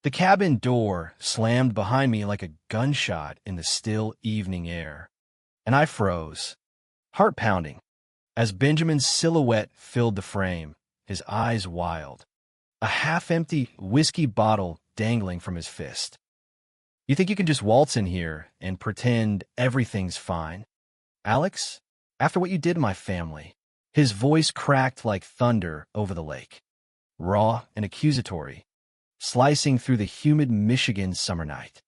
The cabin door slammed behind me like a gunshot in the still evening air, and I froze, heart pounding, as Benjamin's silhouette filled the frame, his eyes wild, a half-empty whiskey bottle dangling from his fist. "You think you can just waltz in here and pretend everything's fine, Alex? After what you did to my family?" His voice cracked like thunder over the lake, raw and accusatory, slicing through the humid Michigan summer night.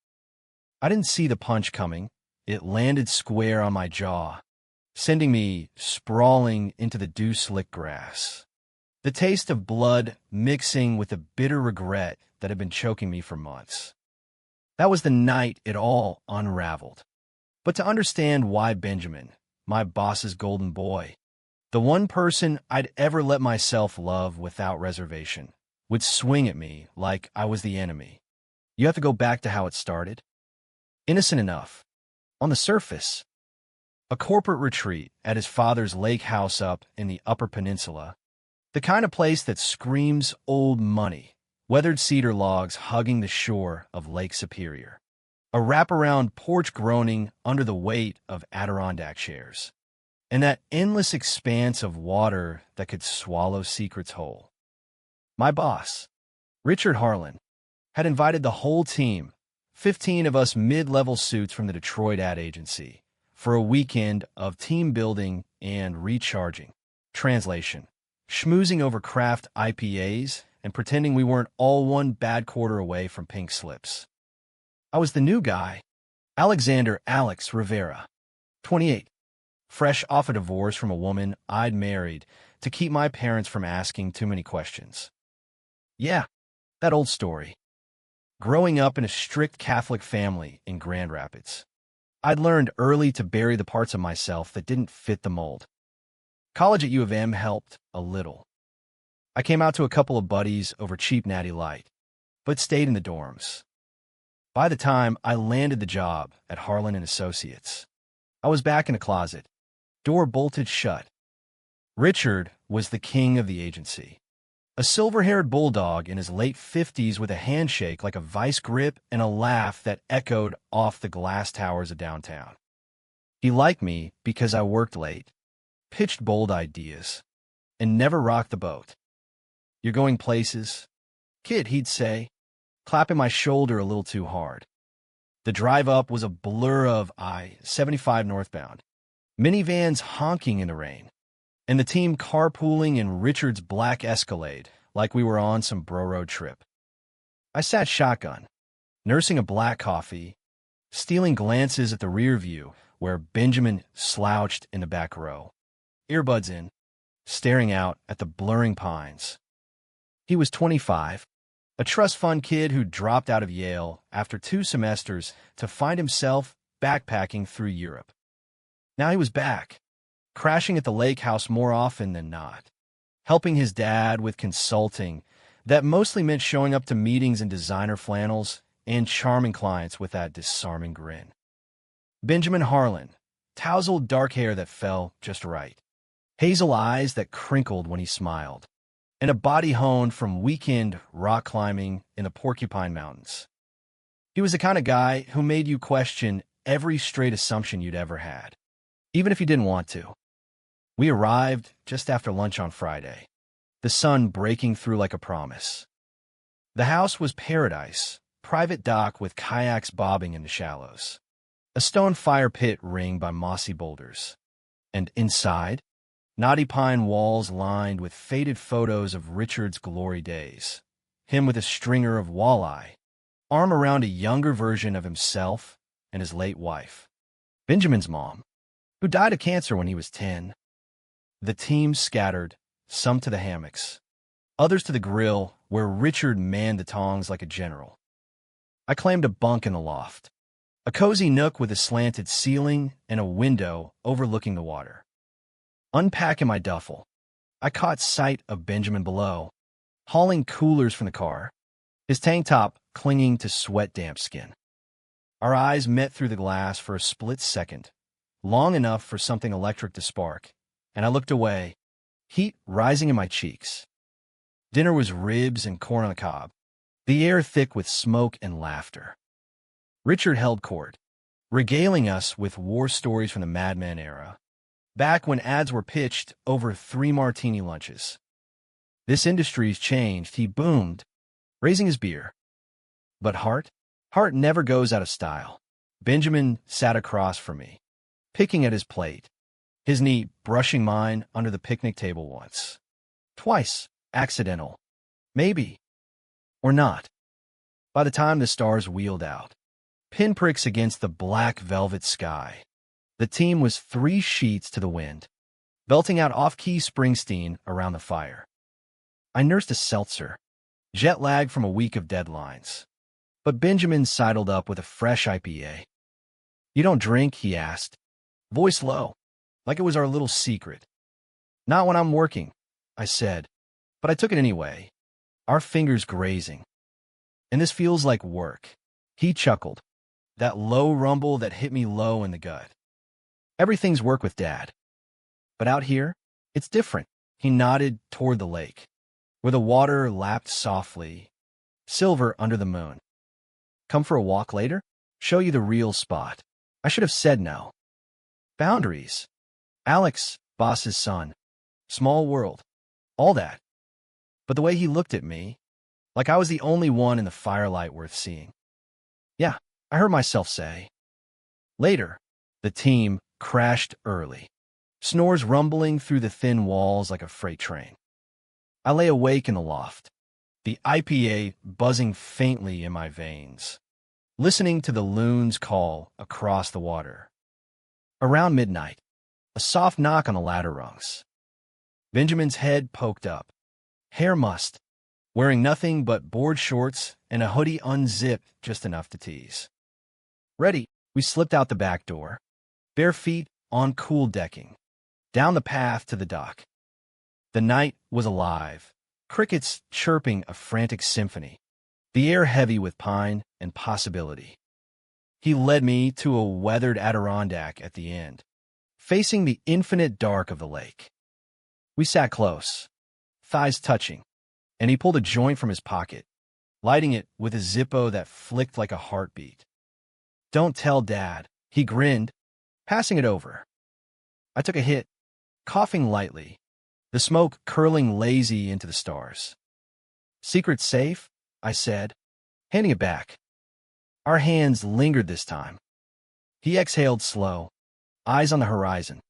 I didn't see the punch coming. It landed square on my jaw, sending me sprawling into the dew-slick grass. The taste of blood mixing with the bitter regret that had been choking me for months. That was the night it all unraveled. But to understand why Benjamin, my boss's golden boy, the one person I'd ever let myself love without reservation, would swing at me like I was the enemy, you have to go back to how it started. Innocent enough, on the surface. A corporate retreat at his father's lake house up in the Upper Peninsula, the kind of place that screams old money, weathered cedar logs hugging the shore of Lake Superior, a wraparound porch groaning under the weight of Adirondack chairs, and that endless expanse of water that could swallow secrets whole. My boss, Richard Harlan, had invited the whole team, 15 of us mid-level suits from the Detroit ad agency, for a weekend of team building and recharging. Translation: schmoozing over craft IPAs and pretending we weren't all one bad quarter away from pink slips. I was the new guy, Alexander Alex Rivera, 28, fresh off a divorce from a woman I'd married to keep my parents from asking too many questions. Yeah, that old story. Growing up in a strict Catholic family in Grand Rapids, I'd learned early to bury the parts of myself that didn't fit the mold. College at U of M helped a little. I came out to a couple of buddies over cheap Natty Light, but stayed in the dorms. By the time I landed the job at Harlan & Associates, I was back in the closet, door bolted shut. Richard was the king of the agency. A silver-haired bulldog in his late 50s with a handshake like a vice grip and a laugh that echoed off the glass towers of downtown. He liked me because I worked late, pitched bold ideas, and never rocked the boat. "You're going places, kid," he'd say, clapping my shoulder a little too hard. The drive up was a blur of I-75 northbound, minivans honking in the rain, and the team carpooling in Richard's black Escalade like we were on some bro-road trip. I sat shotgun, nursing a black coffee, stealing glances at the rear view where Benjamin slouched in the back row, earbuds in, staring out at the blurring pines. He was 25, a trust fund kid who dropped out of Yale after 2 semesters to find himself backpacking through Europe. Now he was back, crashing at the lake house more often than not, helping his dad with consulting that mostly meant showing up to meetings in designer flannels and charming clients with that disarming grin. Benjamin Harlan, tousled dark hair that fell just right, hazel eyes that crinkled when he smiled, and a body honed from weekend rock climbing in the Porcupine Mountains. He was the kind of guy who made you question every straight assumption you'd ever had, even if you didn't want to. We arrived just after lunch on Friday, the sun breaking through like a promise. The house was paradise, private dock with kayaks bobbing in the shallows, a stone fire pit ringed by mossy boulders, and inside, knotty pine walls lined with faded photos of Richard's glory days, him with a stringer of walleye, arm around a younger version of himself and his late wife, Benjamin's mom, who died of cancer when he was 10. The team scattered, some to the hammocks, others to the grill where Richard manned the tongs like a general. I claimed a bunk in the loft, a cozy nook with a slanted ceiling and a window overlooking the water. Unpacking my duffel, I caught sight of Benjamin below, hauling coolers from the car, his tank top clinging to sweat-damp skin. Our eyes met through the glass for a split second, long enough for something electric to spark, and I looked away, heat rising in my cheeks. Dinner was ribs and corn on the cob, the air thick with smoke and laughter. Richard held court, regaling us with war stories from the Mad Men era, back when ads were pitched over 3 martini lunches. This industry's changed, he boomed, raising his beer. But Hart never goes out of style. Benjamin sat across from me, picking at his plate, his knee brushing mine under the picnic table once. Twice, accidental. Maybe. Or not. By the time the stars wheeled out, pinpricks against the black velvet sky, the team was 3 sheets to the wind, belting out off-key Springsteen around the fire. I nursed a seltzer, jet lag from a week of deadlines. But Benjamin sidled up with a fresh IPA. "You don't drink?" he asked, voice low, like it was our little secret. "Not when I'm working," I said, but I took it anyway, our fingers grazing. "And this feels like work." He chuckled, that low rumble that hit me low in the gut. "Everything's work with Dad. But out here, it's different." He nodded toward the lake, where the water lapped softly, silver under the moon. "Come for a walk later? Show you the real spot." I should have said no. Boundaries. Alex, boss's son. Small world. All that. But the way he looked at me, like I was the only one in the firelight worth seeing. "Yeah," I heard myself say. Later, the team crashed early, snores rumbling through the thin walls like a freight train. I lay awake in the loft, the IPA buzzing faintly in my veins, listening to the loon's call across the water. Around midnight, a soft knock on the ladder rungs. Benjamin's head poked up, hair mussed, wearing nothing but board shorts and a hoodie unzipped just enough to tease. Ready, we slipped out the back door, bare feet on cool decking, down the path to the dock. The night was alive, crickets chirping a frantic symphony, the air heavy with pine and possibility. He led me to a weathered Adirondack at the end, facing the infinite dark of the lake. We sat close, thighs touching, and he pulled a joint from his pocket, lighting it with a Zippo that flicked like a heartbeat. "Don't tell Dad," he grinned, passing it over. I took a hit, coughing lightly, the smoke curling lazy into the stars. "Secret safe?" I said, handing it back. Our hands lingered this time. He exhaled slow, eyes on the horizon.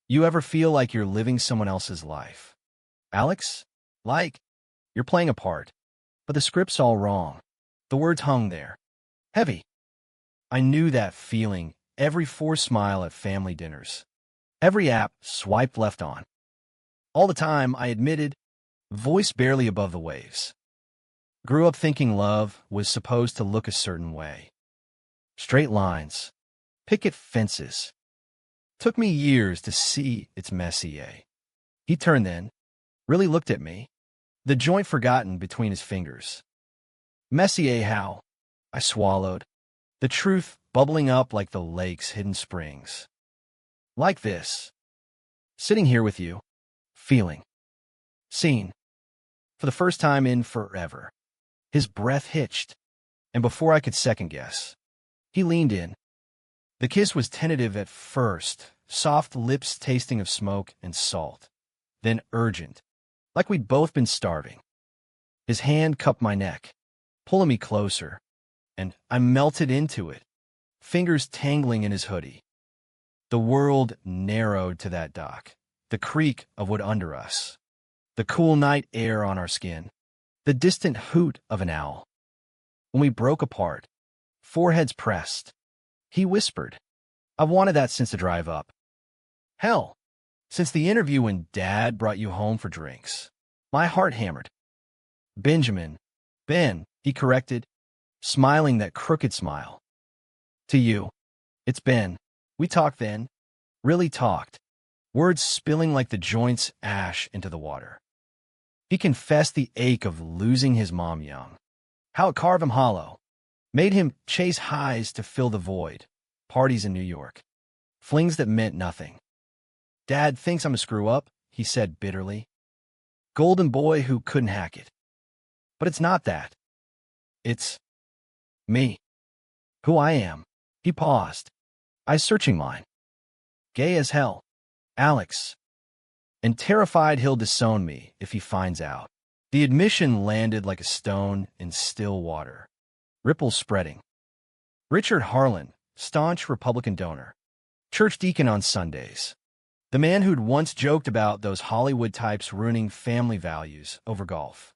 "You ever feel like you're living someone else's life, Alex? Like you're playing a part, but the script's all wrong." The words hung there, heavy. I knew that feeling every forced smile at family dinners, every app swiped left on. All the time, I admitted, voice barely above the waves. Grew up thinking love was supposed to look a certain way. Straight lines, picket fences. Took me years to see its messier. He turned then, really looked at me, the joint forgotten between his fingers. "Messier how?" I swallowed, the truth bubbling up like the lake's hidden springs. "Like this. Sitting here with you, feeling. Seen. For the first time in forever." His breath hitched, and before I could second-guess, he leaned in. The kiss was tentative at first, soft lips tasting of smoke and salt, then urgent, like we'd both been starving. His hand cupped my neck, pulling me closer, and I melted into it, fingers tangling in his hoodie. The world narrowed to that dock, the creak of wood under us, the cool night air on our skin, the distant hoot of an owl. When we broke apart, foreheads pressed, he whispered, "I've wanted that since the drive up. Hell, since the interview when Dad brought you home for drinks." My heart hammered. "Ben," he corrected, smiling that crooked smile. "To you, it's Ben." We talked then, really talked, words spilling like the joint's ash into the water. He confessed the ache of losing his mom young, how it carved him hollow, made him chase highs to fill the void, parties in New York, flings that meant nothing. "Dad thinks I'm a screw-up," he said bitterly. "Golden boy who couldn't hack it. But it's not that. It's me. Who I am. He paused. I searching mine. Gay as hell. Alex. And terrified he'll disown me if he finds out. The admission landed like a stone in still water. Ripples spreading. Richard Harlan, staunch Republican donor. Church deacon on Sundays. The man who'd once joked about those Hollywood types ruining family values over golf.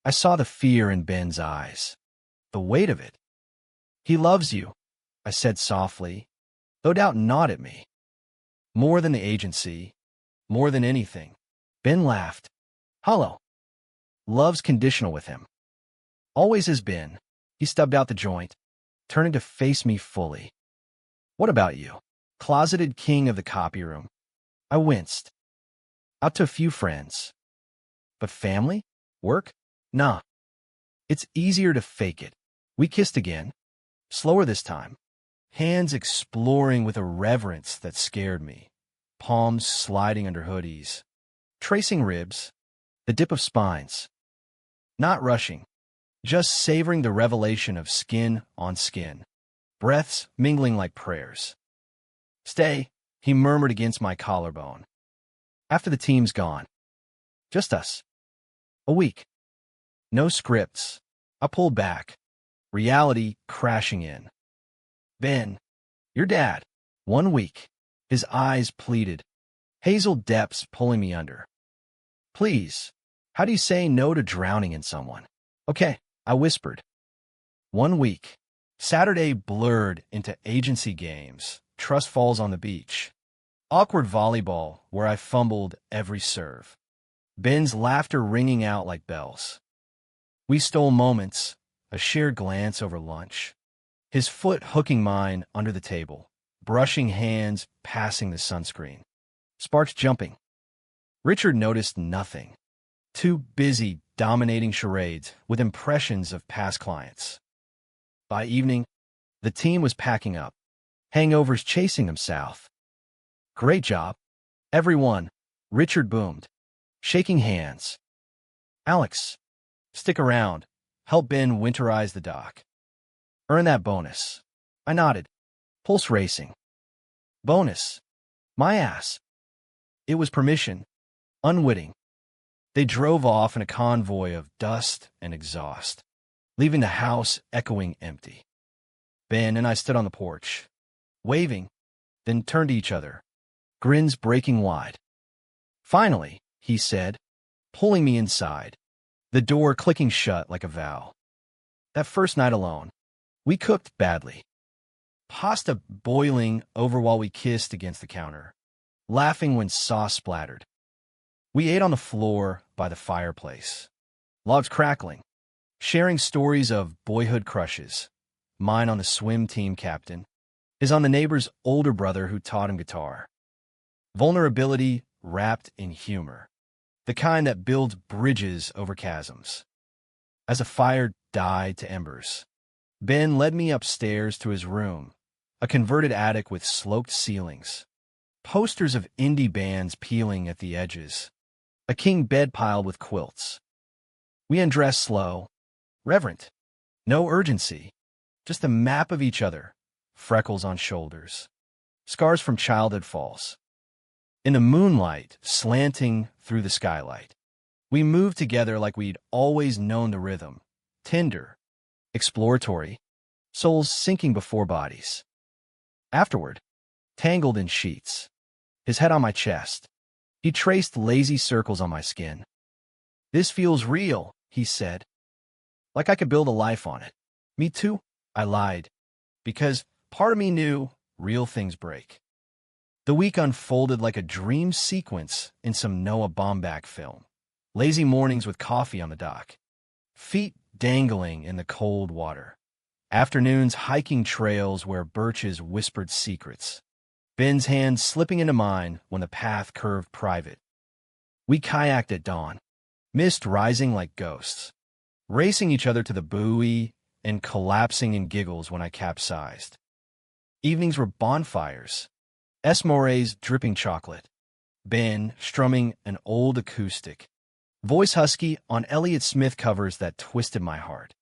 I saw the fear in Ben's eyes. The weight of it. He loves you, I said softly, no doubt not at me. More than the agency, more than anything. Ben laughed. Hollow. Love's conditional with him. Always has been. He stubbed out the joint, turning to face me fully. What about you? Closeted king of the copy room. I winced. Out to a few friends. But family? Work? Nah. It's easier to fake it. We kissed again. Slower this time. Hands exploring with a reverence that scared me. Palms sliding under hoodies. Tracing ribs. The dip of spines. Not rushing. Just savoring the revelation of skin on skin. Breaths mingling like prayers. Stay, he murmured against my collarbone. After the team's gone. Just us. A week. No scripts. I pulled back. Reality crashing in. Ben, your dad. 1 week. His eyes pleaded. Hazel depths pulling me under. Please, how do you say no to drowning in someone? Okay, I whispered. 1 week. Saturday blurred into agency games. Trust falls on the beach. Awkward volleyball where I fumbled every serve. Ben's laughter ringing out like bells. We stole moments, a shared glance over lunch. His foot hooking mine under the table, brushing hands passing the sunscreen. Sparks jumping. Richard noticed nothing. Too busy dominating charades with impressions of past clients. By evening, the team was packing up. Hangovers chasing them south. Great job. Everyone, Richard boomed, shaking hands. Alex, stick around. Help Ben winterize the dock. Earn that bonus. I nodded, pulse racing. Bonus. My ass. It was permission. Unwitting. They drove off in a convoy of dust and exhaust, leaving the house echoing empty. Ben and I stood on the porch, waving, then turned to each other, grins breaking wide. Finally, he said, pulling me inside, the door clicking shut like a vow. That first night alone, we cooked badly. Pasta boiling over while we kissed against the counter, laughing when sauce splattered. We ate on the floor by the fireplace, logs crackling, sharing stories of boyhood crushes, mine on the swim team captain, his on the neighbor's older brother who taught him guitar. Vulnerability wrapped in humor, the kind that builds bridges over chasms. As a fire died to embers, Ben led me upstairs to his room, a converted attic with sloped ceilings, posters of indie bands peeling at the edges, a king bed piled with quilts. We undressed slow, reverent, no urgency, just a map of each other, freckles on shoulders, scars from childhood falls. In the moonlight, slanting through the skylight, we moved together like we'd always known the rhythm, tender, exploratory, souls sinking before bodies. Afterward, tangled in sheets, his head on my chest, he traced lazy circles on my skin. This feels real, he said, like I could build a life on it. Me too, I lied, because part of me knew real things break. The week unfolded like a dream sequence in some Noah Baumbach film. Lazy mornings with coffee on the dock, feet dangling in the cold water. Afternoons hiking trails where birches whispered secrets. Ben's hand slipping into mine when the path curved private. We kayaked at dawn, mist rising like ghosts, racing each other to the buoy and collapsing in giggles when I capsized. Evenings were bonfires, Esmores dripping chocolate, Ben strumming an old acoustic, voice husky on Elliott Smith covers that twisted my heart.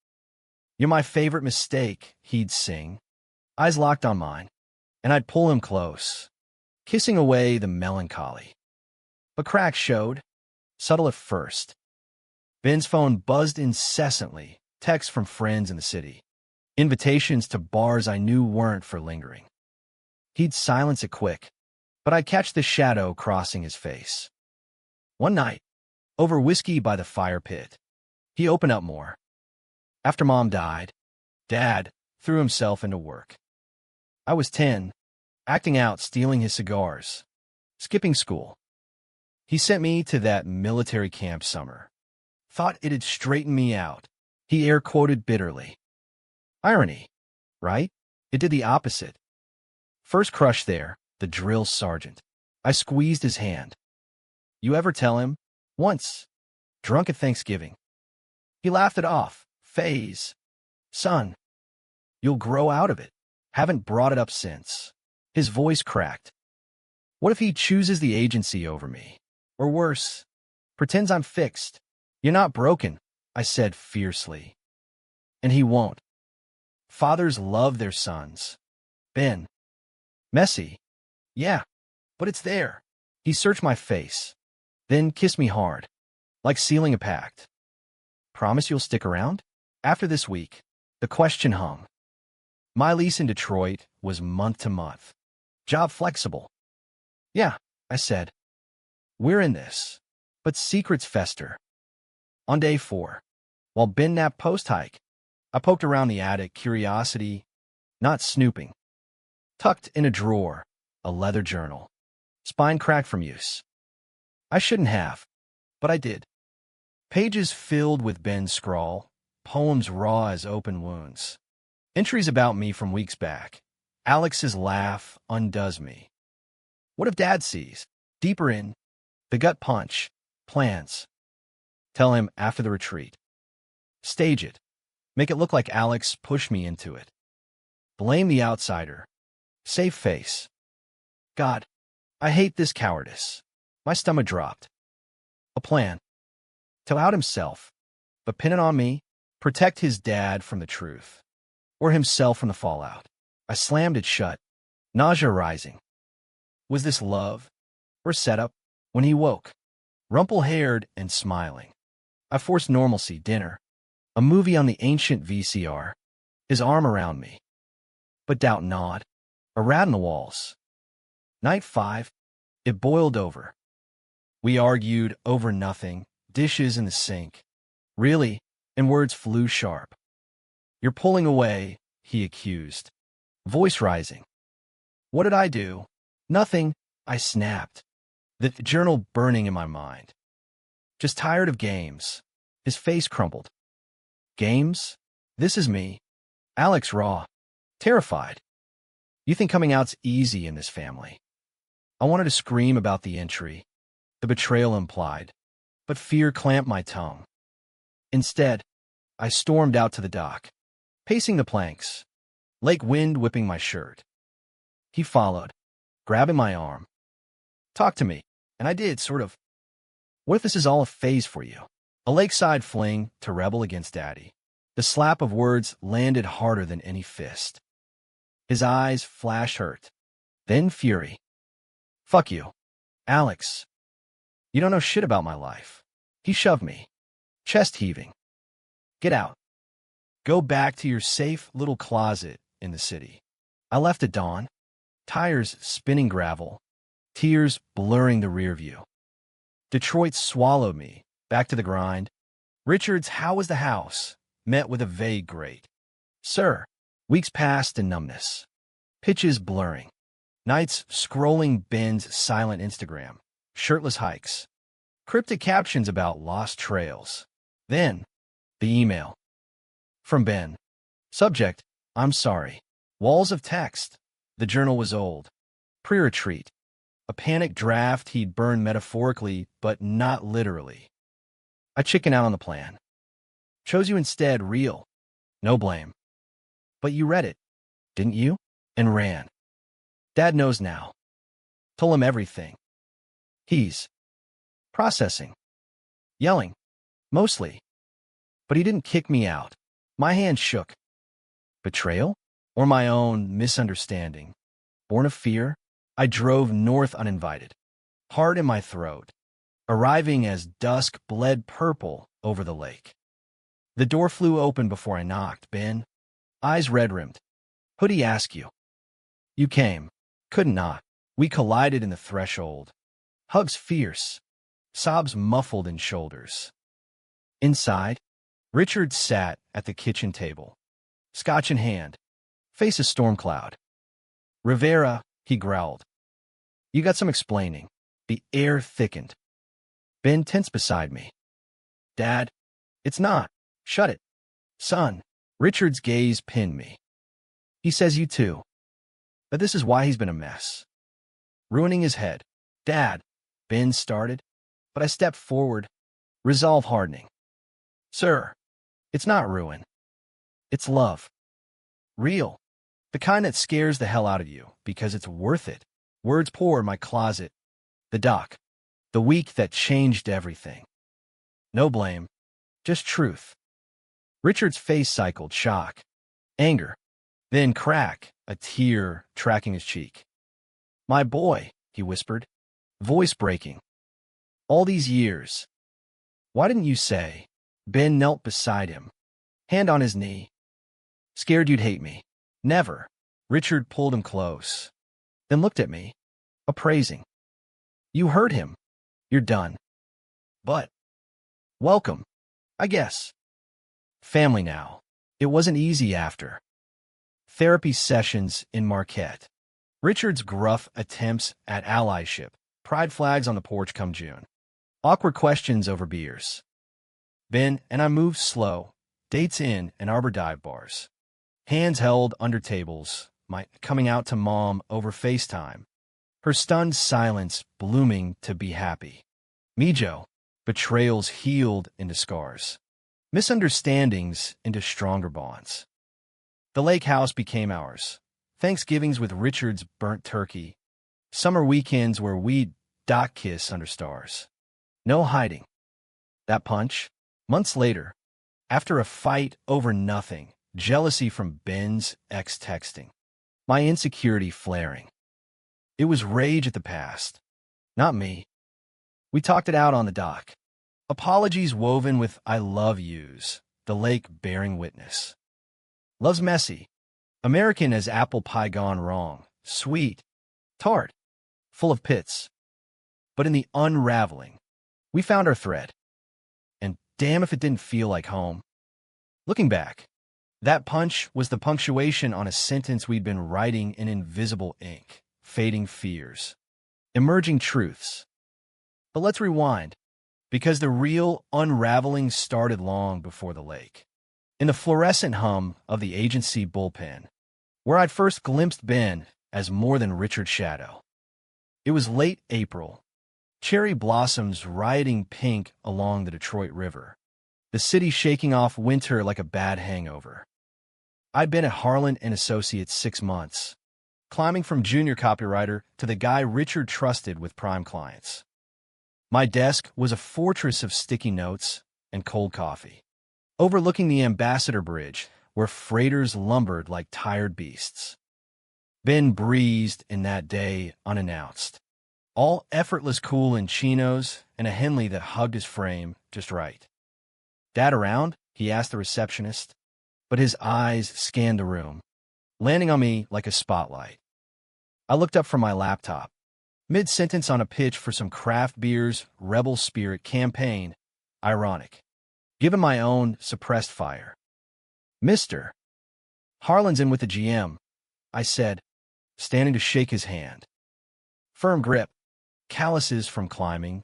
"You're my favorite mistake," he'd sing, eyes locked on mine, and I'd pull him close, kissing away the melancholy. But cracks showed, subtle at first. Ben's phone buzzed incessantly, texts from friends in the city, invitations to bars I knew weren't for lingering. He'd silence it quick, but I'd catch the shadow crossing his face. One night, over whiskey by the fire pit, he opened up more. After Mom died, Dad threw himself into work. I was 10, acting out, stealing his cigars, skipping school. He sent me to that military camp summer. Thought it'd straighten me out, he air-quoted bitterly. Irony, right? It did the opposite. First crush there, the drill sergeant. I squeezed his hand. You ever tell him? Once. Drunk at Thanksgiving. He laughed it off. Phase. Son, you'll grow out of it. Haven't brought it up since. His voice cracked. What if he chooses the agency over me? Or worse, pretends I'm fixed? You're not broken, I said fiercely. And he won't. Fathers love their sons. Ben. Messy. Yeah, but it's there. He searched my face, then kissed me hard, like sealing a pact. Promise you'll stick around? After this week, the question hung. My lease in Detroit was month to month. Job flexible. Yeah, I said. We're in this. But secrets fester. On day 4, while Ben napped post-hike, I poked around the attic, curiosity, not snooping. Tucked in a drawer, a leather journal. Spine cracked from use. I shouldn't have, but I did. Pages filled with Ben's scrawl, poems raw as open wounds. Entries about me from weeks back. Alex's laugh undoes me. What if Dad sees? Deeper in, the gut punch, plans. Tell him after the retreat. Stage it. Make it look like Alex pushed me into it. Blame the outsider. Save face. God, I hate this cowardice. My stomach dropped. A plan. To out himself, but pin it on me, protect his dad from the truth. Or himself from the fallout. I slammed it shut, nausea rising. Was this love or setup? When he woke, rumple-haired and smiling, I forced normalcy, dinner, a movie on the ancient VCR, his arm around me. But doubt gnawed, a rat in the walls. Night 5, it boiled over. We argued over nothing, dishes in the sink. Really, and words flew sharp. You're pulling away, he accused, voice rising. What did I do? Nothing, I snapped, the journal burning in my mind. Just tired of games. His face crumpled. Games? This is me. Alex raw. Terrified. You think coming out's easy in this family. I wanted to scream about the entry, the betrayal implied, but fear clamped my tongue. Instead, I stormed out to the dock, pacing the planks, lake wind whipping my shirt. He followed, grabbing my arm. Talk to me, and I did, sort of. What if this is all a phase for you? A lakeside fling to rebel against Daddy. The slap of words landed harder than any fist. His eyes flashed hurt, then fury. Fuck you, Alex. You don't know shit about my life. He shoved me, chest heaving. Get out. Go back to your safe little closet in the city. I left at dawn, tires spinning gravel, tears blurring the rear view. Detroit swallowed me, back to the grind. Richards, how was the house? Met with a vague great. Sir. Weeks passed in numbness. Pitches blurring. Nights scrolling Ben's silent Instagram. Shirtless hikes. Cryptic captions about lost trails. Then, the email. From Ben. Subject, I'm sorry. Walls of text. The journal was old. Pre-retreat. A panic draft he'd burned metaphorically, but not literally. I chickened out on the plan. Chose you instead, real. No blame. But you read it, didn't you? And ran. Dad knows now. Told him everything. He's processing. Yelling. Mostly. But he didn't kick me out. My hand shook. Betrayal? Or my own misunderstanding? Born of fear, I drove north uninvited, heart in my throat, arriving as dusk bled purple over the lake. The door flew open before I knocked. Ben, eyes red-rimmed. Who'd he ask you? You came. Couldn't not. We collided in the threshold. Hugs fierce. Sobs muffled in shoulders. Inside, Richard sat at the kitchen table, scotch in hand, face a storm cloud. Rivera, he growled. You got some explaining. The air thickened. Ben tensed beside me. Dad, it's not. Shut it. Son, Richard's gaze pinned me. He says you too. But this is why he's been a mess. Ruining his head. Dad, Ben started, but I stepped forward, resolve hardening. Sir, it's not ruin. It's love. Real. The kind that scares the hell out of you because it's worth it. Words pour in my closet. The doc. The week that changed everything. No blame. Just truth. Richard's face cycled shock, anger, then crack, a tear tracking his cheek. My boy, he whispered, voice breaking. All these years. Why didn't you say? Ben knelt beside him, hand on his knee. Scared you'd hate me. Never. Richard pulled him close, then looked at me, appraising. You hurt him. You're done. But welcome, I guess. Family now. It wasn't easy after. Therapy sessions in Marquette. Richard's gruff attempts at allyship. Pride flags on the porch come June. Awkward questions over beers. Ben and I moved slow. Dates in and Arbor dive bars. Hands held under tables. My coming out to Mom over FaceTime. Her stunned silence blooming to be happy. Mijo. Betrayals healed into scars. Misunderstandings into stronger bonds. The lake house became ours. Thanksgivings with Richard's burnt turkey. Summer weekends where we'd dock kiss under stars. No hiding. That punch, months later, after a fight over nothing, jealousy from Ben's ex-texting. My insecurity flaring. It was rage at the past. Not me. We talked it out on the dock. Apologies woven with I love yous, the lake bearing witness. Love's messy. American as apple pie gone wrong. Sweet. Tart. Full of pits. But in the unraveling, we found our thread. And damn if it didn't feel like home. Looking back, that punch was the punctuation on a sentence we'd been writing in invisible ink. Fading fears. Emerging truths. But let's rewind, because the real unraveling started long before the lake. In the fluorescent hum of the agency bullpen, where I'd first glimpsed Ben as more than Richard's shadow. It was late April, cherry blossoms rioting pink along the Detroit River, the city shaking off winter like a bad hangover. I'd been at Harlan and Associates 6 months, climbing from junior copywriter to the guy Richard trusted with prime clients. My desk was a fortress of sticky notes and cold coffee, overlooking the Ambassador Bridge, where freighters lumbered like tired beasts. Ben breezed in that day unannounced, all effortless cool in chinos and a Henley that hugged his frame just right. Dad around? He asked the receptionist, but his eyes scanned the room, landing on me like a spotlight. I looked up from my laptop, mid-sentence on a pitch for some craft beer's Rebel Spirit campaign, ironic, given my own suppressed fire. Mister, Harlan's in with the GM, I said, standing to shake his hand. Firm grip, calluses from climbing,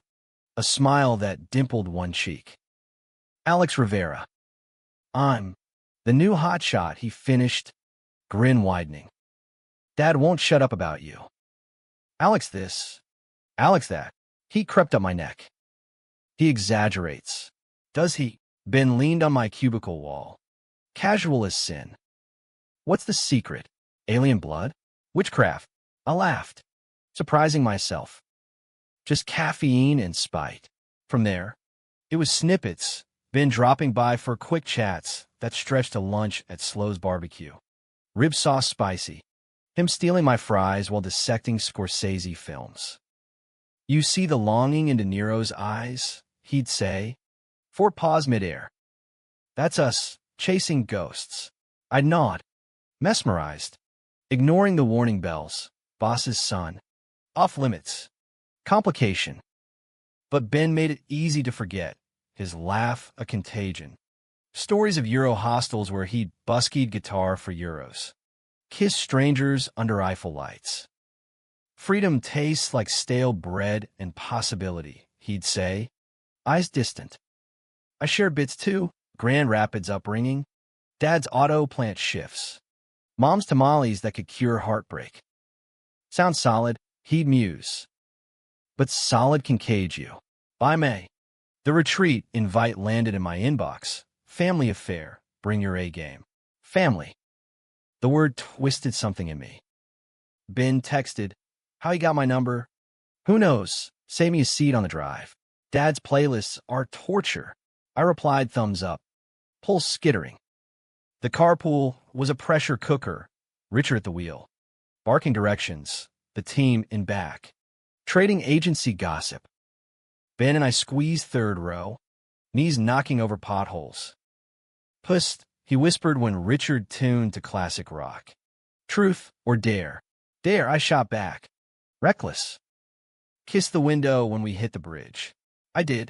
a smile that dimpled one cheek. Alex Rivera. I'm the new hotshot, he finished, grin widening. Dad won't shut up about you. Alex this, Alex that. He crept up my neck. He exaggerates. Does he? Ben leaned on my cubicle wall. Casual as sin. What's the secret? Alien blood? Witchcraft? I laughed, surprising myself. Just caffeine and spite. From there, it was snippets, Ben dropping by for quick chats that stretched to lunch at Slow's barbecue. Rib sauce spicy. Him stealing my fries while dissecting Scorsese films. You see the longing in De Niro's eyes, he'd say. 4 paws midair. That's us, chasing ghosts. I'd nod, mesmerized, ignoring the warning bells. Boss's son. Off limits. Complication. But Ben made it easy to forget. His laugh a contagion. Stories of Euro hostels where he'd buskied guitar for euros. Kiss strangers under Eiffel lights. Freedom tastes like stale bread and possibility, he'd say. Eyes distant. I share bits too. Grand Rapids upbringing. Dad's auto plant shifts. Mom's tamales that could cure heartbreak. Sounds solid, he'd muse. But solid can cage you. By May. The retreat invite landed in my inbox. Family affair. Bring your A game. Family. The word twisted something in me. Ben texted, how he got my number? Who knows? Save me a seat on the drive. Dad's playlists are torture. I replied thumbs up. Pulse skittering. The carpool was a pressure cooker. Richard at the wheel. Barking directions. The team in back. Trading agency gossip. Ben and I squeezed third row. Knees knocking over potholes. Puss, he whispered when Richard tuned to classic rock. Truth or dare? Dare, I shot back. Reckless. Kissed the window when we hit the bridge. I did.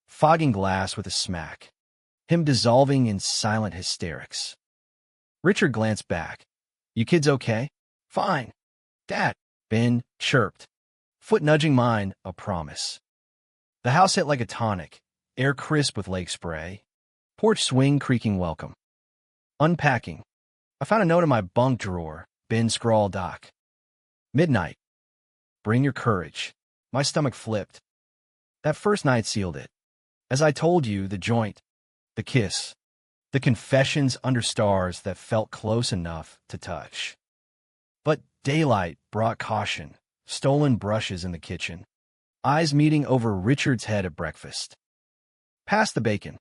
Fogging glass with a smack. Him dissolving in silent hysterics. Richard glanced back. You kids okay? Fine. Dad, Ben chirped. Foot nudging mine, a promise. The house hit like a tonic. Air crisp with lake spray. Porch swing creaking welcome. Unpacking. I found a note in my bunk drawer. Ben scrawled doc. Midnight. Bring your courage. My stomach flipped. That first night sealed it. As I told you, the joint, the kiss, the confessions under stars that felt close enough to touch. But daylight brought caution, stolen brushes in the kitchen, eyes meeting over Richard's head at breakfast. Pass the bacon.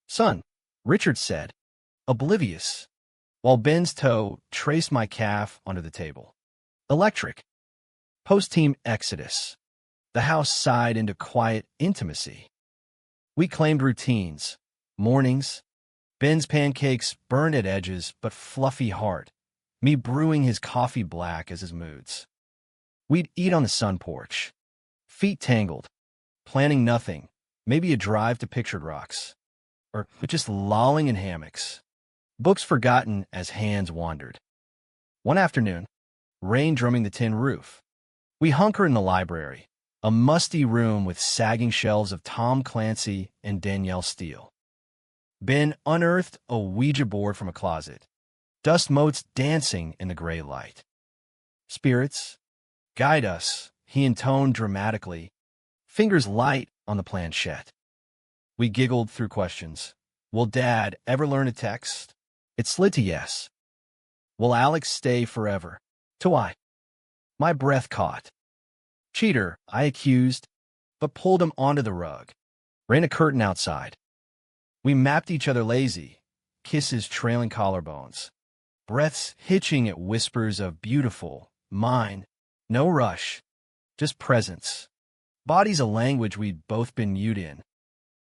Son, Richard said, oblivious, while Ben's toe traced my calf under the table. Electric. Post-team exodus. The house sighed into quiet intimacy. We claimed routines. Mornings. Ben's pancakes burned at edges but fluffy heart. Me brewing his coffee black as his moods. We'd eat on the sun porch. Feet tangled. Planning nothing. Maybe a drive to Pictured Rocks. Or just lolling in hammocks. Books forgotten as hands wandered. One afternoon, rain drumming the tin roof. We hunker in the library, a musty room with sagging shelves of Tom Clancy and Danielle Steele. Ben unearthed a Ouija board from a closet, dust motes dancing in the gray light. Spirits, guide us, he intoned dramatically, fingers light on the planchette. We giggled through questions. Will Dad ever learn to text? It slid to yes. Will Alex stay forever? To I. My breath caught. Cheater, I accused, but pulled him onto the rug. Ran a curtain outside. We mapped each other lazy, kisses trailing collarbones, breaths hitching at whispers of beautiful, mine, no rush, just presence. Body's a language we'd both been mute in.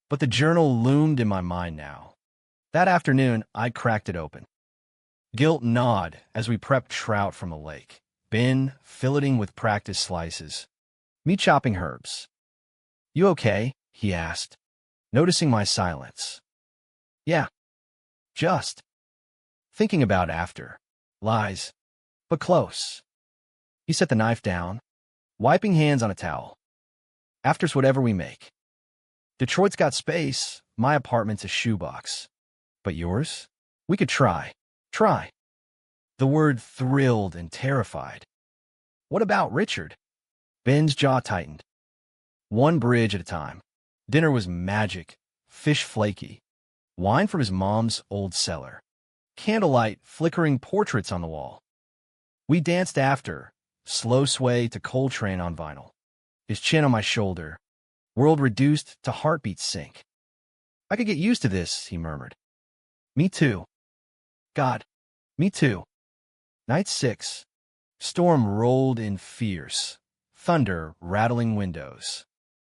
But the journal loomed in my mind now. That afternoon, I cracked it open. Guilt gnawed as we prepped trout from the lake. Ben filleting with practice slices. Me chopping herbs. You okay? He asked, noticing my silence. Yeah. Just. Thinking about after. Lies. But close. He set the knife down, wiping hands on a towel. After's whatever we make. Detroit's got space. My apartment's a shoebox. But yours? We could try. Try. The word thrilled and terrified. What about Richard? Ben's jaw tightened. One bridge at a time. Dinner was magic, fish flaky, wine from his mom's old cellar, candlelight flickering portraits on the wall. We danced after, slow sway to Coltrane on vinyl, his chin on my shoulder, world reduced to heartbeat sync. I could get used to this, he murmured. Me too. God, me too. Night 6. Storm rolled in fierce, thunder rattling windows,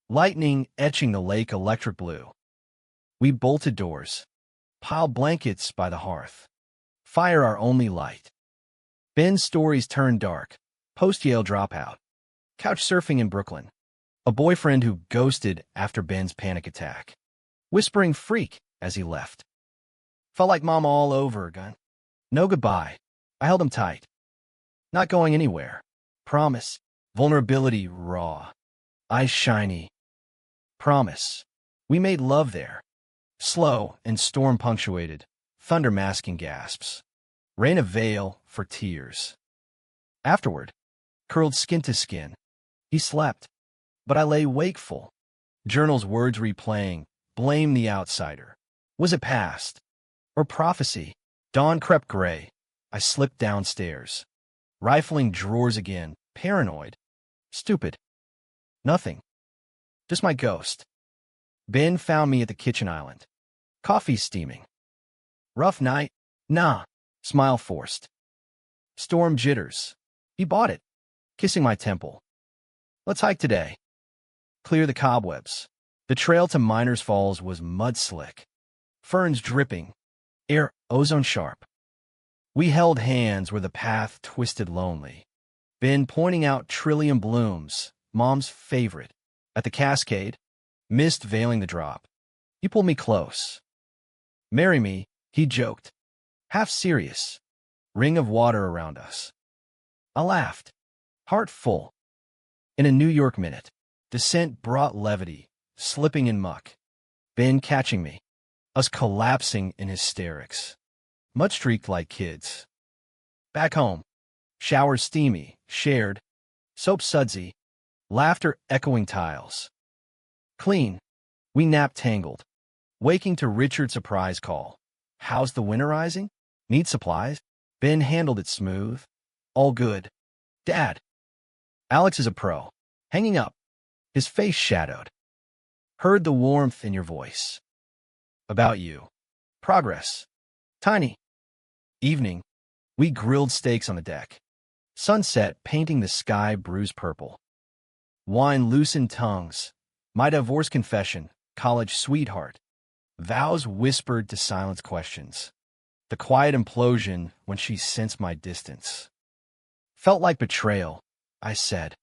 lightning etching the lake electric blue. We bolted doors, piled blankets by the hearth, fire our only light. Ben's stories turned dark, post-Yale dropout, couch surfing in Brooklyn, a boyfriend who ghosted after Ben's panic attack, whispering freak as he left. Felt like mama all over again. No goodbye. I held him tight. Not going anywhere. Promise. Vulnerability raw. Eyes shiny. Promise. We made love there. Slow and storm punctuated. Thunder masking gasps. Rain a veil for tears. Afterward, curled skin to skin. He slept. But I lay wakeful. Journal's words replaying. Blame the outsider. Was it past? Or prophecy? Dawn crept gray. I slipped downstairs. Rifling drawers again. Paranoid. Stupid. Nothing. Just my ghost. Ben found me at the kitchen island. Coffee steaming. Rough night? Nah. Smile forced. Storm jitters. He bought it. Kissing my temple. Let's hike today. Clear the cobwebs. The trail to Miners Falls was mud slick. Ferns dripping. Air ozone sharp. We held hands where the path twisted lonely. Ben pointing out trillium blooms, Mom's favorite. At the cascade, mist veiling the drop. He pulled me close. Marry me, he joked. Half serious. Ring of water around us. I laughed. Heart full. In a New York minute, descent brought levity, slipping in muck. Ben catching me. Us collapsing in hysterics. Mud-streaked like kids. Back home. Showers steamy, shared. Soap sudsy. Laughter echoing tiles. Clean. We napped tangled. Waking to Richard's surprise call. How's the winterizing? Need supplies? Ben handled it smooth. All good. Dad. Alex is a pro. Hanging up. His face shadowed. Heard the warmth in your voice. About you. Progress. Tiny. Evening. We grilled steaks on the deck. Sunset painting the sky bruised purple. Wine loosened tongues. My divorce confession. College sweetheart. Vows whispered to silence questions. The quiet implosion when she sensed my distance. Felt like betrayal, I said.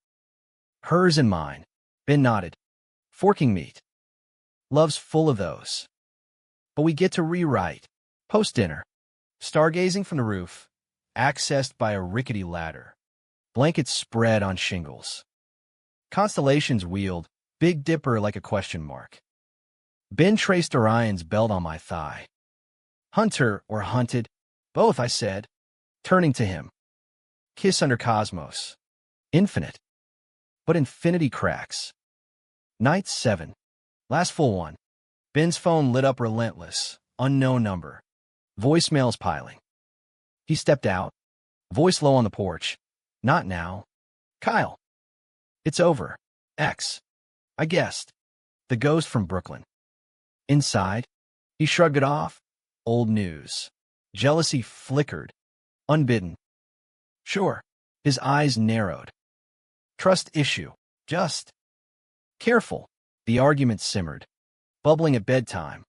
Hers and mine. Ben nodded. Forking meat. Love's full of those. But we get to rewrite. Post-dinner. Stargazing from the roof. Accessed by a rickety ladder. Blankets spread on shingles. Constellations wheeled. Big Dipper like a question mark. Ben traced Orion's belt on my thigh. Hunter or hunted? Both, I said, turning to him. Kiss under cosmos. Infinite. But infinity cracks. Night 7. Last full one. Ben's phone lit up relentless. Unknown number. Voicemails piling. He stepped out. Voice low on the porch. Not now. Kyle. It's over. X. I guessed. The ghost from Brooklyn. Inside, he shrugged it off. Old news. Jealousy flickered. Unbidden. Sure. His eyes narrowed. Trust issue. Just. Careful. The argument simmered. Bubbling at bedtime.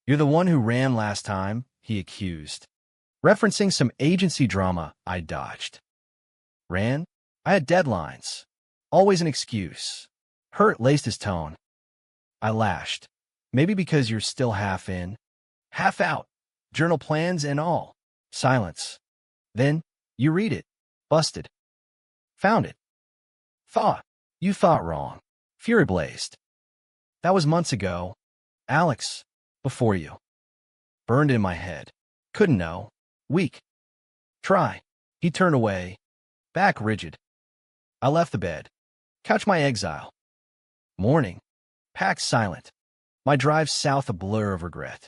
You're the one who ran last time, he accused. Referencing some agency drama I dodged. Ran? I had deadlines. Always an excuse. Hurt laced his tone. I lashed. Maybe because you're still half in. Half out. Journal plans and all. Silence. Then, you read it. Busted. Found it. Thought. You thought wrong. Fury blazed. That was months ago. Alex. Before you. Burned in my head. Couldn't know. Weak. Try. He turned away. Back rigid. I left the bed. Couch my exile. Morning. Packed silent. My drive south a blur of regret.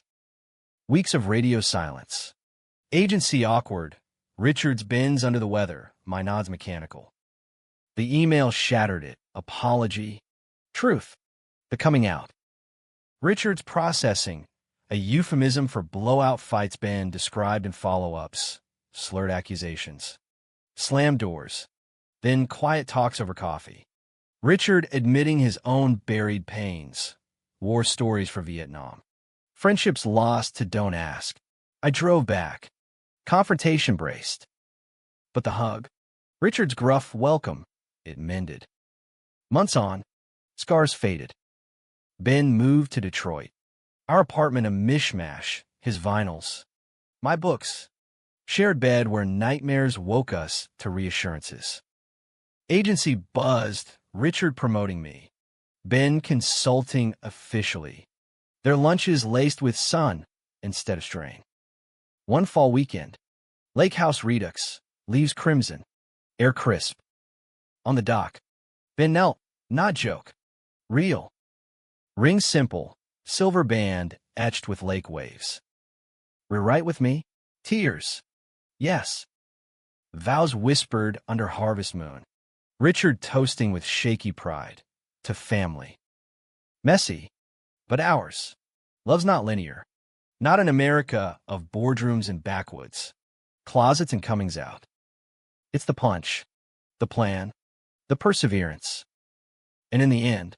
Weeks of radio silence. Agency awkward. Richard's bends under the weather. My nods mechanical. The email shattered it. Apology. Truth. The coming out. Richard's processing, a euphemism for blowout fights Ben described in follow-ups, slurred accusations, slammed doors, then quiet talks over coffee. Richard admitting his own buried pains, war stories for Vietnam. Friendships lost to don't ask. I drove back. Confrontation braced. But the hug, Richard's gruff welcome, it mended. Months on, scars faded. Ben moved to Detroit. Our apartment a mishmash, his vinyls, my books, shared bed where nightmares woke us to reassurances. Agency buzzed, Richard promoting me, Ben consulting officially. Their lunches laced with sun instead of strain. One fall weekend, Lake House Redux, leaves crimson, air crisp. On the dock, Ben knelt, not joke, real. Ring simple, silver band etched with lake waves. Rewrite with me? Tears. Yes. Vows whispered under harvest moon. Richard toasting with shaky pride. To family. Messy, but ours. Love's not linear. Not an America of boardrooms and backwoods. Closets and comings out. It's the punch, the plan, the perseverance. And in the end,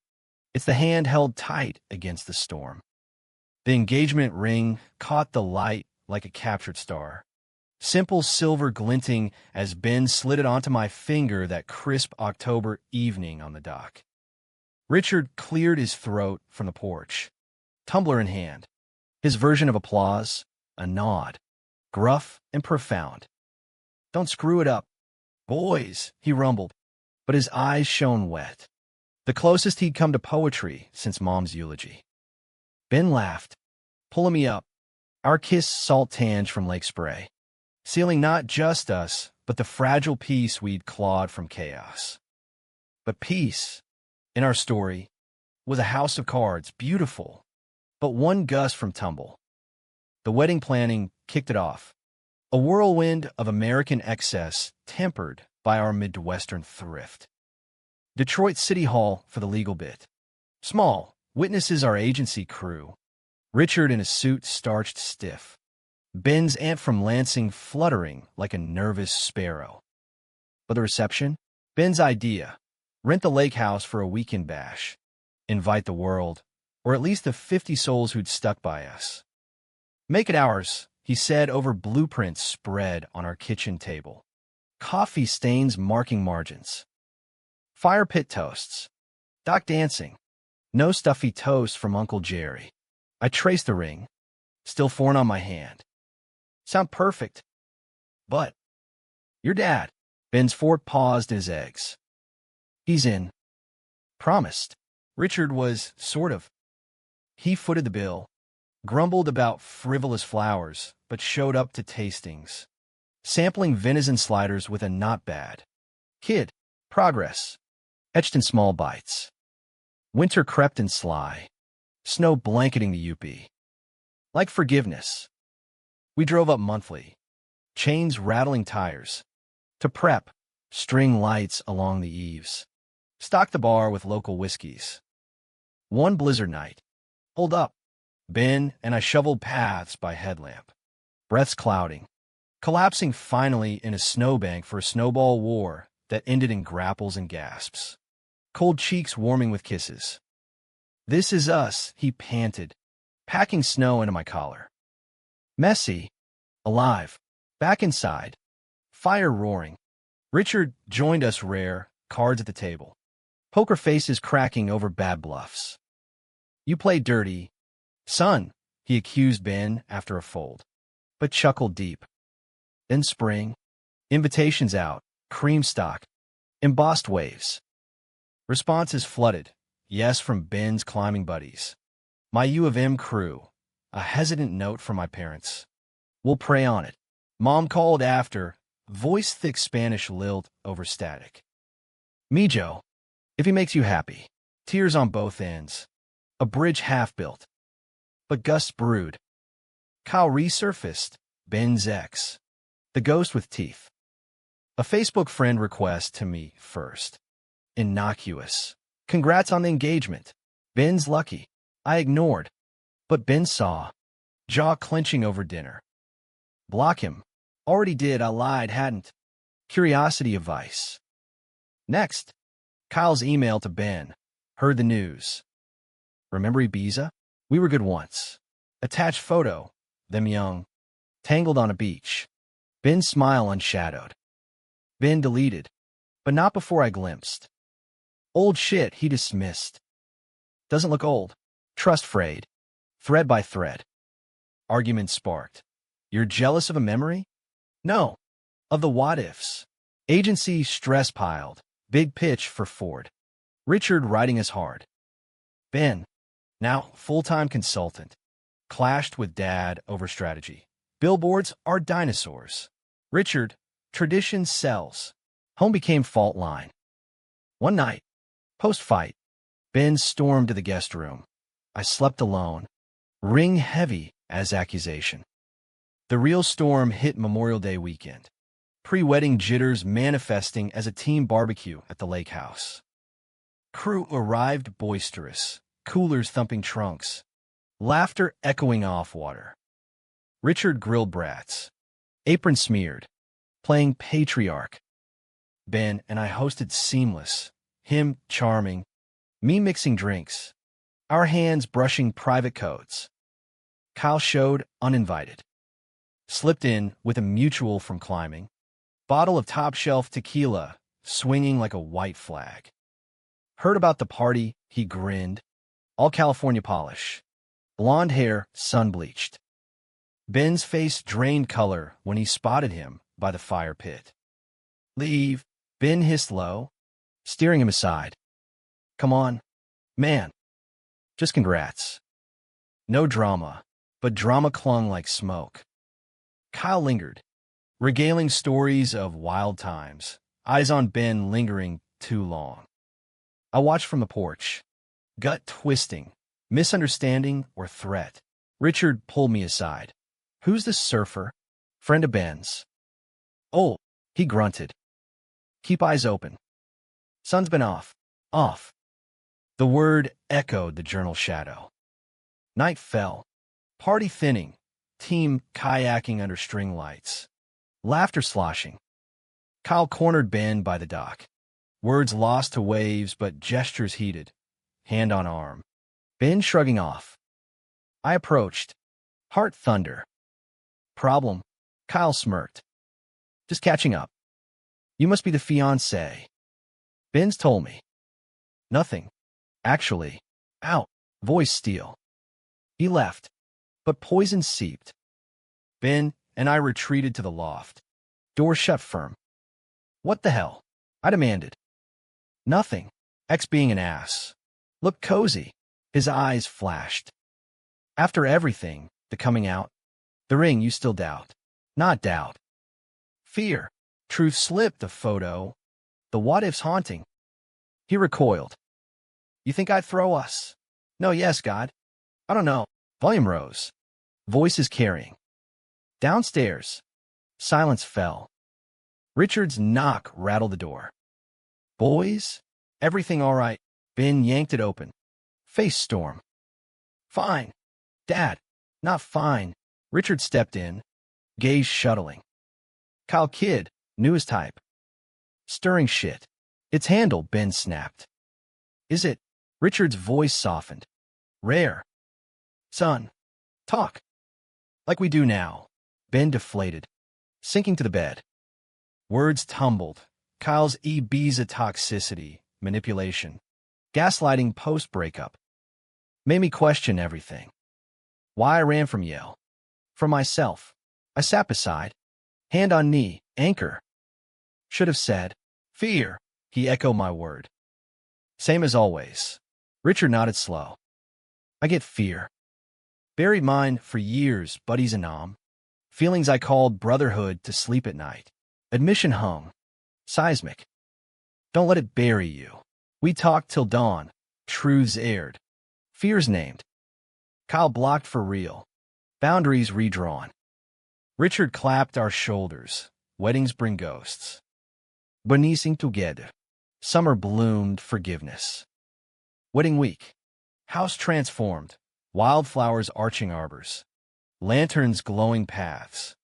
it's the hand held tight against the storm. The engagement ring caught the light like a captured star. Simple silver glinting as Ben slid it onto my finger that crisp October evening on the dock. Richard cleared his throat from the porch, tumbler in hand. His version of applause, a nod, gruff and profound. Don't screw it up, boys, he rumbled, but his eyes shone wet. The closest he'd come to poetry since Mom's eulogy. Ben laughed, pulling me up, our kiss salt-tanged from Lake Spray, sealing not just us, but the fragile peace we'd clawed from chaos. But peace, in our story, was a house of cards, beautiful, but one gust from tumble. The wedding planning kicked it off, a whirlwind of American excess tempered by our Midwestern thrift. Detroit City Hall for the legal bit. Small, witnesses our agency crew. Richard in a suit starched stiff. Ben's aunt from Lansing fluttering like a nervous sparrow. But the reception? Ben's idea. Rent the lake house for a weekend bash. Invite the world, or at least the 50 souls who'd stuck by us. Make it ours, he said over blueprints spread on our kitchen table. Coffee stains marking margins. Fire pit toasts. Dock dancing. No stuffy toast from Uncle Jerry. I traced the ring. Still foreign on my hand. Sound perfect. But your dad. Ben's fork paused in his eggs. He's in. Promised. Richard was, sort of. He footed the bill. Grumbled about frivolous flowers, but showed up to tastings. Sampling venison sliders with a not bad kid. Progress. Etched in small bites. Winter crept in sly. Snow blanketing the UP. Like forgiveness. We drove up monthly. Chains rattling tires. To prep. String lights along the eaves. Stock the bar with local whiskeys. One blizzard night. Hold up. Ben and I shoveled paths by headlamp. Breaths clouding. Collapsing finally in a snowbank for a snowball war that ended in grapples and gasps. Cold cheeks warming with kisses. This is us, he panted, packing snow into my collar. Messy. Alive. Back inside. Fire roaring. Richard joined us rare, cards at the table. Poker faces cracking over bad bluffs. You played dirty. Son, he accused Ben after a fold, but chuckled deep. Then spring. Invitations out. Cream stock. Embossed waves. Responses flooded. Yes from Ben's climbing buddies. My U of M crew. A hesitant note from my parents. We'll pray on it. Mom called after, voice thick Spanish lilt over static. Mijo, if he makes you happy. Tears on both ends. A bridge half built. But gusts brewed. Kyle resurfaced. Ben's ex. The ghost with teeth. A Facebook friend request to me first. Innocuous. Congrats on the engagement. Ben's lucky. I ignored, but Ben saw, jaw clenching over dinner. Block him. Already did, I lied, hadn't. Curiosity of vice. Next, Kyle's email to Ben. Heard the news. Remember Ibiza? We were good once. Attached photo. Them young. Tangled on a beach. Ben's smile unshadowed. Ben deleted, but not before I glimpsed. Old shit he dismissed. Doesn't look old. Trust frayed. Thread by thread. Argument sparked. You're jealous of a memory? No. Of the what-ifs. Agency stress piled. Big pitch for Ford. Richard writing us hard. Ben, now full-time consultant. Clashed with Dad over strategy. Billboards are dinosaurs. Richard, tradition sells. Home became fault line. One night, post-fight, Ben stormed to the guest room. I slept alone. Ring heavy as accusation. The real storm hit Memorial Day weekend. Pre-wedding jitters manifesting as a team barbecue at the lake house. Crew arrived boisterous, coolers thumping trunks, laughter echoing off water. Richard grilled brats, apron smeared, playing patriarch. Ben and I hosted seamless, him charming, me mixing drinks, our hands brushing private codes. Kyle showed uninvited. Slipped in with a mutual from climbing, bottle of top-shelf tequila swinging like a white flag. Heard about the party, he grinned. All California polish. Blonde hair, sun-bleached. Ben's face drained color when he spotted him by the fire pit. Leave, Ben hissed low, steering him aside. Come on, man. Just congrats. No drama, but drama clung like smoke. Kyle lingered, regaling stories of wild times, eyes on Ben lingering too long. I watched from the porch, gut twisting, misunderstanding or threat. Richard pulled me aside. Who's this surfer? Friend of Ben's. Oh, he grunted. Keep eyes open. Sun's been off. Off. The word echoed the journal shadow. Night fell. Party thinning. Team kayaking under string lights. Laughter sloshing. Kyle cornered Ben by the dock. Words lost to waves, but gestures heated. Hand on arm. Ben shrugging off. I approached. Heart thunder. Problem? Kyle smirked. Just catching up. You must be the fiancé. Ben's told me. Nothing. Actually. Out. Voice steel. He left, but poison seeped. Ben and I retreated to the loft. Door shut firm. What the hell? I demanded. Nothing. X being an ass. Look cozy. His eyes flashed. After everything, the coming out, the ring you still doubt. Not doubt. Fear. Truth slipped the photo. The what-ifs haunting. He recoiled. You think I'd throw us? No, yes, God. I don't know. Volume rose. Voices carrying. Downstairs. Silence fell. Richard's knock rattled the door. Boys? Everything all right? Ben yanked it open. Face storm. Fine. Dad. Not fine. Richard stepped in. Gaze shuttling. Kyle kid. Newest type. Stirring shit. It's handle, Ben snapped. Is it? Richard's voice softened. Rare. Son. Talk. Like we do now. Ben deflated. Sinking to the bed. Words tumbled. Kyle's Ibiza toxicity, manipulation, gaslighting post-breakup. Made me question everything. Why I ran from Yale. For myself. I sat beside. Hand on knee. Anchor. Should have said. Fear. He echoed my word. Same as always. Richard nodded slow. I get fear. Buried mine for years, buddies and feelings I called brotherhood to sleep at night. Admission hung. Seismic. Don't let it bury you. We talked till dawn. Truths aired. Fears named. Kyle blocked for real. Boundaries redrawn. Richard clapped our shoulders. Weddings bring ghosts. Benicing together. Summer bloomed forgiveness. Wedding week. House transformed, wildflowers arching arbors, lanterns glowing paths.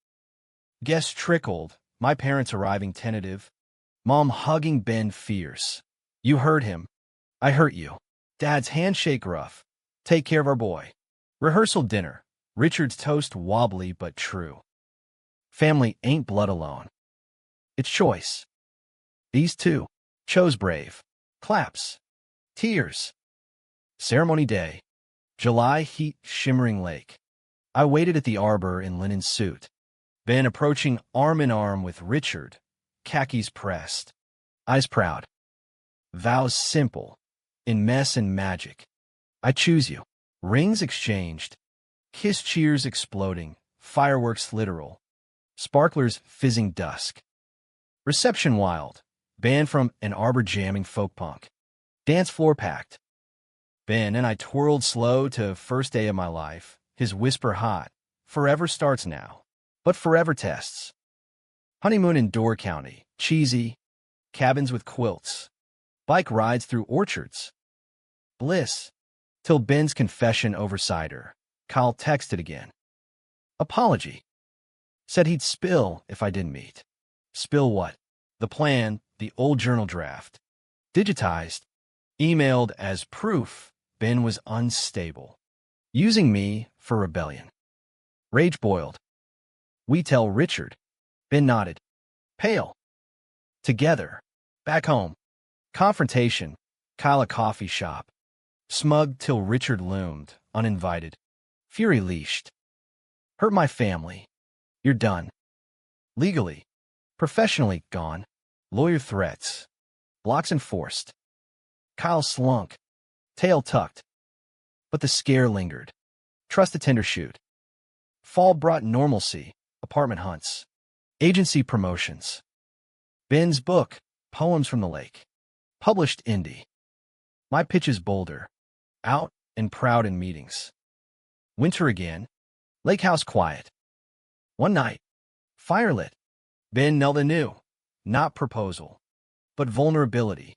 Guests trickled, my parents arriving tentative, Mom hugging Ben fierce. You hurt him. I hurt you. Dad's handshake rough. Take care of our boy. Rehearsal dinner. Richard's toast wobbly but true. Family ain't blood alone. It's choice. These two chose brave. Claps. Tears. Ceremony day. July heat shimmering lake. I waited at the arbor in linen suit. Ben approaching arm in arm with Richard, khakis pressed. Eyes proud. Vows simple. In mess and magic. I choose you. Rings exchanged. Kiss cheers exploding. Fireworks literal. Sparklers fizzing dusk. Reception wild. Band from an arbor jamming folk punk. Dance floor packed. Ben and I twirled slow to first day of my life. His whisper hot. Forever starts now. But forever tests. Honeymoon in Door County. Cheesy. Cabins with quilts. Bike rides through orchards. Bliss. Till Ben's confession over cider. Kyle texted again. Apology. Said he'd spill if I didn't meet. Spill what? The plan, the old journal draft. Digitized. Emailed as proof Ben was unstable. Using me for rebellion. Rage boiled. We tell Richard. Ben nodded. Pale. Together. Back home. Confrontation. Kyle a coffee shop. Smug till Richard loomed, uninvited. Fury leashed. Hurt my family. You're done. Legally. Professionally gone. Lawyer threats. Blocks enforced. Kyle slunk. Tail tucked. But the scare lingered. Trust the tender shoot. Fall brought normalcy. Apartment hunts. Agency promotions. Ben's book, Poems from the Lake. Published indie. My pitch is bolder. Out and proud in meetings. Winter again. Lake house quiet. One night. Firelit. Ben knelt anew. Not proposal. But vulnerability.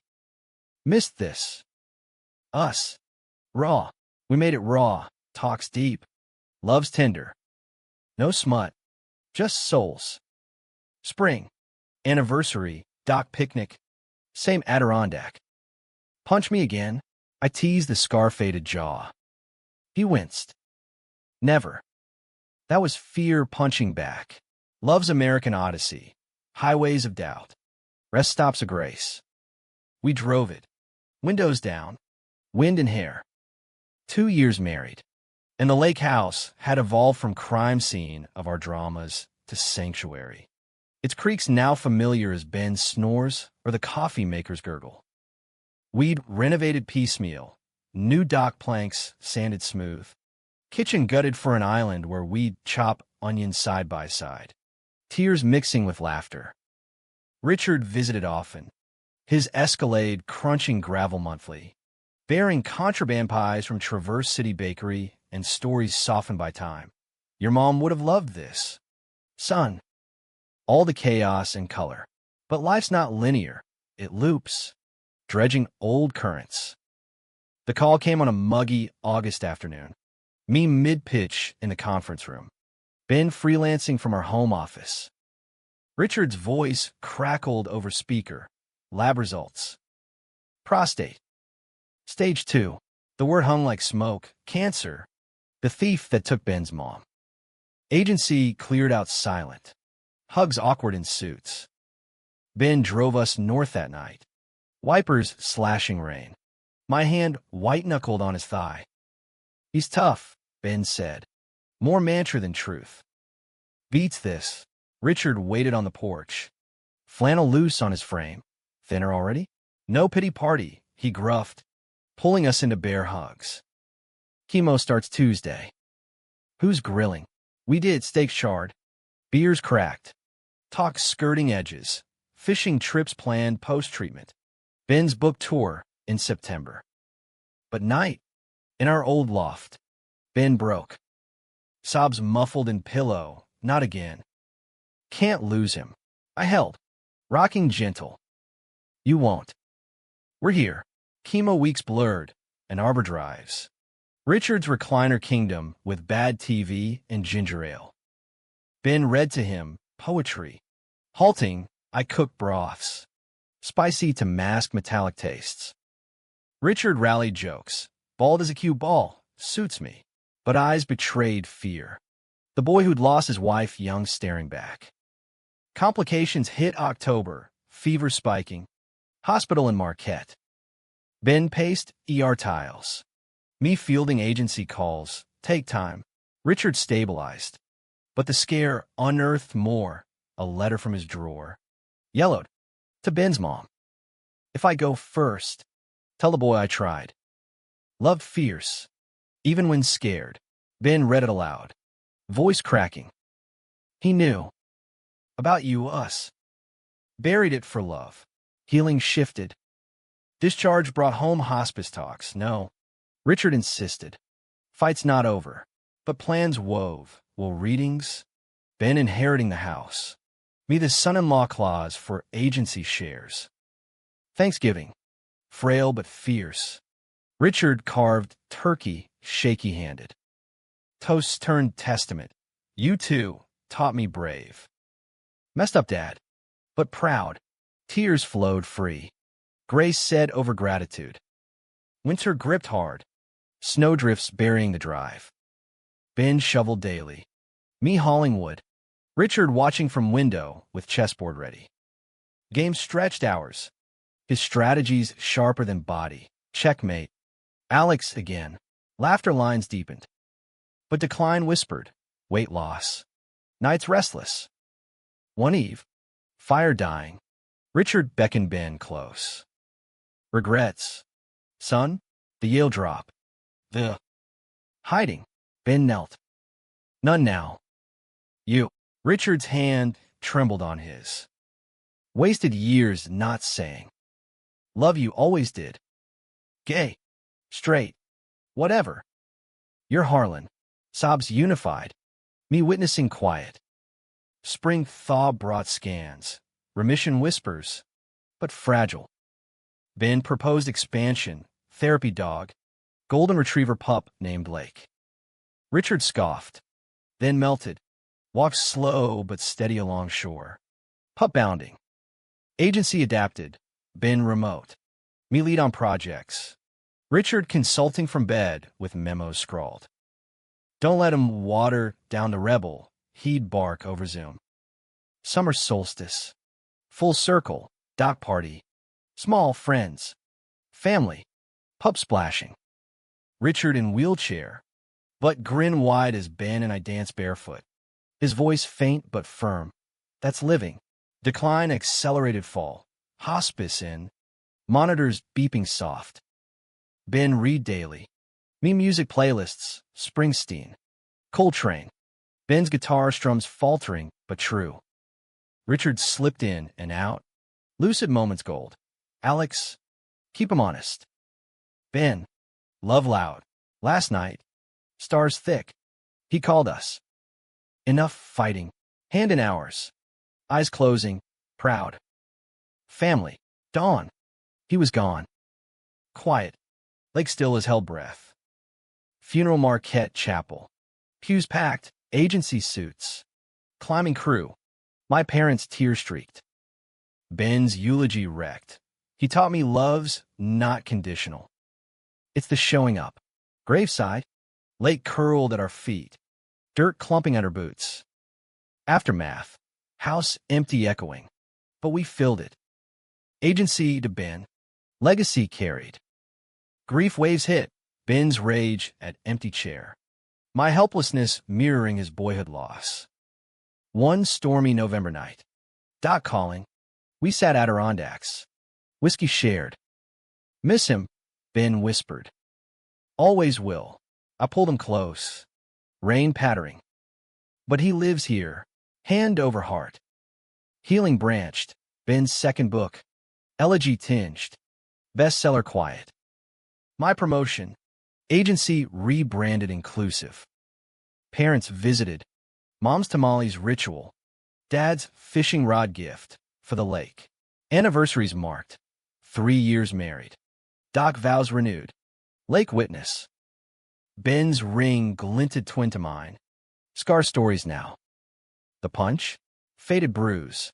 Missed this. Us. Raw. We made it raw. Talks deep. Love's tender. No smut. Just souls. Spring. Anniversary. Dock picnic. Same Adirondack. Punch me again. I teased the scar-faded jaw. He winced. Never. That was fear punching back. Love's American Odyssey. Highways of doubt. Rest stops of grace. We drove it. Windows down. Wind and hair. 2 years married. And the lake house had evolved from crime scene of our dramas to sanctuary. Its creaks now familiar as Ben snores or the coffee maker's gurgle. We'd renovated piecemeal. New dock planks sanded smooth. Kitchen gutted for an island where we'd chop onions side by side. Tears mixing with laughter. Richard visited often. His Escalade crunching gravel monthly. Bearing contraband pies from Traverse City Bakery and stories softened by time. Your mom would have loved this. Son. All the chaos and color. But life's not linear. It loops. Dredging old currents. The call came on a muggy August afternoon. Me mid-pitch in the conference room. Ben freelancing from our home office. Richard's voice crackled over speaker. Lab results. Prostate. Stage 2. The word hung like smoke. Cancer. The thief that took Ben's mom. Agency cleared out silent. Hugs awkward in suits. Ben drove us north that night. Wipers slashing rain. My hand white-knuckled on his thigh. He's tough, Ben said. More mantra than truth. Beats this. Richard waited on the porch. Flannel loose on his frame. Thinner already? No pity party, he gruffed, pulling us into bear hugs. Chemo starts Tuesday. Who's grilling? We did steak shard. Beers cracked. Talk skirting edges. Fishing trips planned post-treatment. Ben's book tour in September. But night, in our old loft, Ben broke. Sobs muffled in pillow, not again. Can't lose him. I held, rocking gentle. You won't. We're here. Chemo weeks blurred, and arbor drives. Richard's recliner kingdom with bad TV and ginger ale. Ben read to him poetry. Halting, I cook broths. Spicy to mask metallic tastes. Richard rallied jokes. Bald as a cue ball. Suits me. But eyes betrayed fear. The boy who'd lost his wife young staring back. Complications hit October. Fever spiking. Hospital in Marquette. Ben paced ER tiles. Me fielding agency calls. Take time. Richard stabilized. But the scare unearthed more. A letter from his drawer. Yellowed. To Ben's mom. If I go first, tell the boy I tried. Loved fierce. Even when scared. Ben read it aloud. Voice cracking. He knew. About you, us. Buried it for love. Healing shifted. Discharge brought home hospice talks. No. Richard insisted. Fight's not over. But plans wove. Will readings? Ben inheriting the house. Me the son-in-law clause for agency shares. Thanksgiving. Frail but fierce. Richard carved turkey, shaky-handed. Toasts turned testament. You too taught me brave. Messed up, Dad, but proud. Tears flowed free. Grace said over gratitude. Winter gripped hard. Snowdrifts burying the drive. Ben shoveled daily. Me hauling wood. Richard watching from window with chessboard ready. Game stretched hours. His strategies sharper than body. Checkmate. Alex again. Laughter lines deepened. But decline whispered. Weight loss. Nights restless. One eve. Fire dying. Richard beckoned Ben close. Regrets. Son? The Yale drop. The hiding. Ben knelt. None now. You. Richard's hand trembled on his. Wasted years not saying. Love you always did. Gay. Straight. Whatever. You're Harlan. Sobs unified. Me witnessing quiet. Spring thaw brought scans. Remission whispers. But fragile. Ben proposed expansion. Therapy dog. Golden retriever pup named Lake. Richard scoffed. Then melted. Walked slow but steady along shore. Pup bounding. Agency adapted. Ben remote. Me lead on projects. Richard consulting from bed with memos scrawled. Don't let him water down the rebel. He'd bark over Zoom. Summer solstice. Full circle. Dock party. Small friends. Family. Pup splashing. Richard in wheelchair. But grin wide as Ben and I dance barefoot. His voice faint but firm. That's living. Decline accelerated fall. Hospice in. Monitors beeping soft. Ben read daily. Me music playlists. Springsteen. Coltrane. Ben's guitar strums faltering but true. Richard slipped in and out. Lucid moments gold. Alex, keep him honest. Ben, love loud. Last night, stars thick. He called us. Enough fighting. Hand in ours. Eyes closing. Proud. Family. Dawn. He was gone. Quiet. Lake still as held breath. Funeral Marquette Chapel. Pews packed. Agency suits. Climbing crew. My parents tear-streaked. Ben's eulogy wrecked. He taught me love's not conditional. It's the showing up. Graveside. Lake curled at our feet. Dirt clumping under boots. Aftermath. House empty echoing. But we filled it. Agency to Ben. Legacy carried. Grief waves hit. Ben's rage at empty chair. My helplessness mirroring his boyhood loss. One stormy November night. Doc calling. We sat Adirondacks. Whiskey shared. Miss him, Ben whispered. Always will. I pulled him close. Rain pattering. But he lives here, hand over heart. Healing branched. Ben's second book. Elegy tinged. Bestseller quiet. My promotion. Agency rebranded inclusive. Parents visited. Mom's tamales ritual. Dad's fishing rod gift for the lake. Anniversaries marked. 3 years married. Doc vows renewed. Lake witness. Ben's ring glinted twin to mine. Scar stories now. The punch? Faded bruise.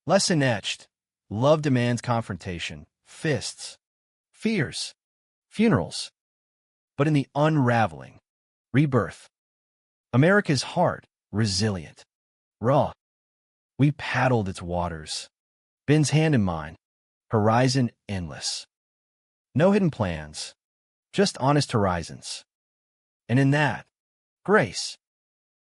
Lesson etched. Love demands confrontation. Fists. Fears. Funerals. But in the unraveling, rebirth. America's heart, resilient. Raw. We paddled its waters. Ben's hand in mine. Horizon endless. No hidden plans. Just honest horizons. And in that, grace.